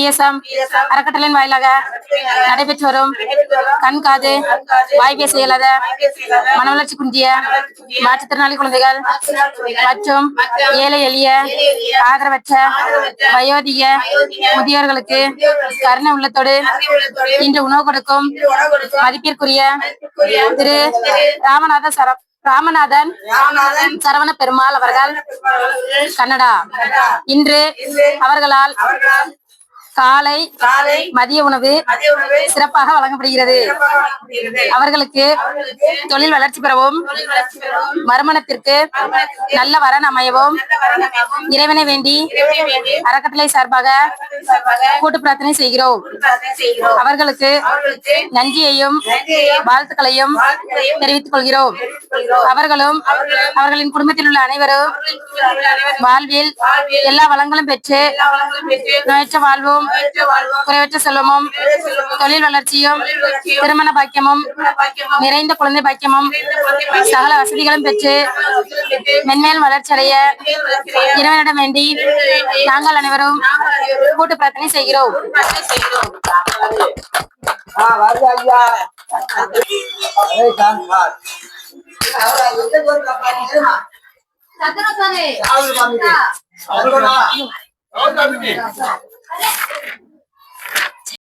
ESM அறக்கட்டளையின் வாயிலாக நடைபெற்று வரும் கண் காது வாய் பேச இயலாத மன வளர்ச்சி குன்றிய மாற்றுத்திறனாளி குழந்தைகள் மற்றும் ஏழை எளிய ஆதரவற்ற வயோதிக முதியோர்களுக்கு கருணை உள்ளத்தோடு இன்று உணவு கொடுக்கும் மதிப்பிற்குரிய திரு ராமநாதன் சரவண பெருமாள் அவர்கள் கன்னடா இன்று அவர்களால் காலை மதிய உணவு சிறப்பாக வழங்கப்படுகிறது. அவர்களுக்கு தொழில் வளர்ச்சி பெறவும் மறுமணத்திற்கு நல்ல வரன் அமையவும் இறைவனை வேண்டி அறக்கட்டளை சார்பாக கூட்டு பிரார்த்தனை செய்கிறோம். அவர்களுக்கு நன்றியையும் வாழ்த்துக்களையும் தெரிவித்துக் கொள்கிறோம். அவர்களும் அவர்களின் குடும்பத்தில் உள்ள அனைவரும் வாழ்வில் எல்லா வளங்களும் பெற்று நோயற்ற வாழ்வும் குறைவற்ற செல்வமும் தொழில் வளர்ச்சியும் திருமண பாக்கியமும் நிறைந்த குழந்தை பாக்கியமும் சகல வசதிகளும் பெற்று மென்மேல் வளர்ச்சி அடைய இறைவனிடம் வேண்டி நாங்கள் அனைவரும் கூட்டு பிரார்த்தனை செய்கிறோம். Ayo,